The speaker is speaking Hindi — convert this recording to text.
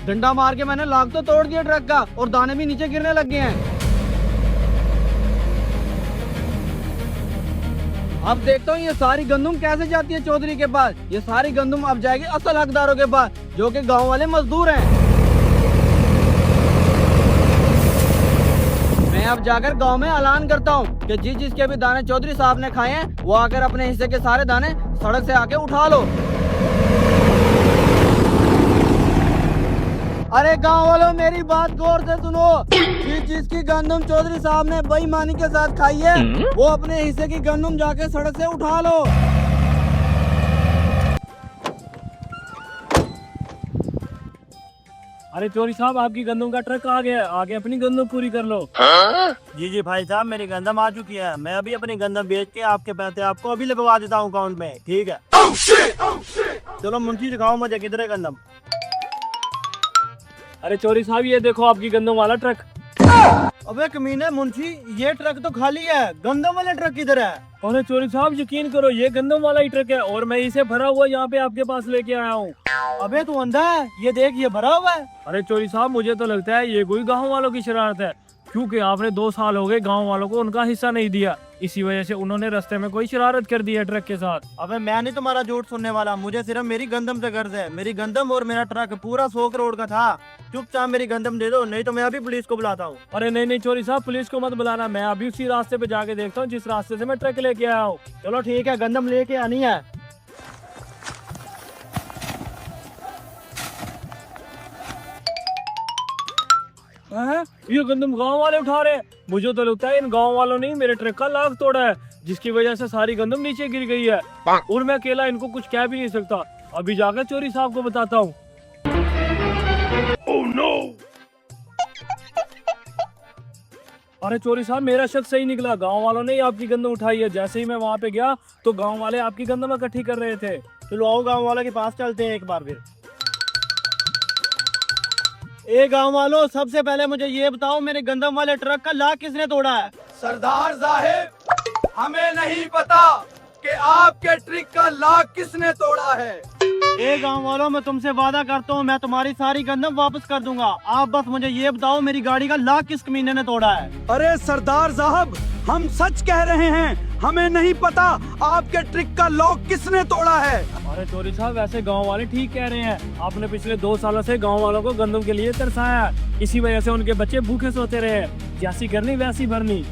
डंडा मार के मैंने लाख तो तोड़ दिया ट्रक का और दाने भी नीचे गिरने लग गए हैं। अब देखता हूँ ये सारी गंदुम कैसे जाती है चौधरी के पास। ये सारी गंदुम अब जाएगी असल हकदारों के पास, जो कि गांव वाले मजदूर हैं। मैं अब जाकर गांव में ऐलान करता हूँ कि जिसके भी दाने चौधरी साहब ने खाए हैं वो आकर अपने हिस्से के सारे दाने सड़क से आके उठा लो। अरे गांव वालों मेरी बात गौर से सुनो। जिसकी गंदम चौधरी साहब ने बेईमानी के साथ खाई है वो अपने हिस्से की गंदम जाके सड़क से उठा लो। अरे चोरी साहब, आपकी गंदम का ट्रक आ गया है, आगे अपनी गंदम पूरी कर लो। जी भाई साहब, मेरी गंदम आ चुकी है। मैं अभी अपनी गंदम बेच के आपके पैसे आपको अभी लगवा देता हूँ अकाउंट में, ठीक है? चलो मुंशी दिखाओ मुझे किधर है गंदम। अरे चोरी साहब, ये देखो आपकी गंदम वाला ट्रक। अबे कमीने मुंशी, ये ट्रक तो खाली है, गंदम वाला ट्रक किधर है? अरे चोरी साहब, यकीन करो ये गंदम वाला ही ट्रक है और मैं इसे भरा हुआ यहाँ पे आपके पास लेके आया हूँ। अबे तू अंधा है? ये देख, ये भरा हुआ है। अरे चोरी साहब, मुझे तो लगता है ये कोई गाँव वालों की शरारत है, क्योंकि आपने 2 साल हो गए गाँव वालों को उनका हिस्सा नहीं दिया। इसी वजह से उन्होंने रास्ते में कोई शरारत कर दी है ट्रक के साथ। अबे मैं नहीं तुम्हारा झूठ सुनने वाला, मुझे सिर्फ मेरी गंदम से गर्ज है। मेरी गंदम और मेरा ट्रक पूरा 100 करोड़ का था। चुपचाप मेरी गंदम दे दो, नहीं तो मैं अभी पुलिस को बुलाता हूँ। अरे नहीं नहीं चोरी साहब, पुलिस को मत बुलाना, मैं अभी उसी रास्ते पे जाके देखता हूँ जिस रास्ते से मैं ट्रक लेके आया हूँ। चलो ठीक है, गंदम लेके आनी है। हैं? ये गंदम गांव वाले उठा रहे हैं। मुझे तो लगता है इन गांव वालों ने ही मेरे ट्रक का लाख तोड़ा है, जिसकी वजह से सारी गंदम नीचे गिर गई है और मैं अकेला इनको कुछ कह भी नहीं सकता। अभी जाकर चोरी साहब को बताता हूँ। अरे चोरी साहब, मेरा शक सही निकला, गांव वालों ने ही आपकी गंदम उठाई है। जैसे ही मैं वहाँ पे गया तो गांव वाले आपकी गंदम इकट्ठी कर रहे थे। चलो आओ गाँव वाले के पास चलते हैं एक बार फिर। ए गांव वालों, सबसे पहले मुझे ये बताओ मेरे गंदम वाले ट्रक का लाख किसने तोड़ा है? सरदार साहब, हमें नहीं पता कि आपके ट्रक का लाख किसने तोड़ा है। ए गांव वालों, मैं तुमसे वादा करता हूँ मैं तुम्हारी सारी गंदम वापस कर दूंगा। आप बस मुझे ये बताओ मेरी गाड़ी का लाख किस कमीने ने तोड़ा है? अरे सरदार साहब, हम सच कह रहे हैं, हमें नहीं पता आपके ट्रक का लॉक किसने तोड़ा है। अरे चोरी साहब, वैसे गांव वाले ठीक कह रहे हैं। आपने पिछले 2 सालों से गांव वालों को गंदम के लिए तरसाया है, इसी वजह से उनके बच्चे भूखे सोते रहे। जैसी करनी वैसी भरनी।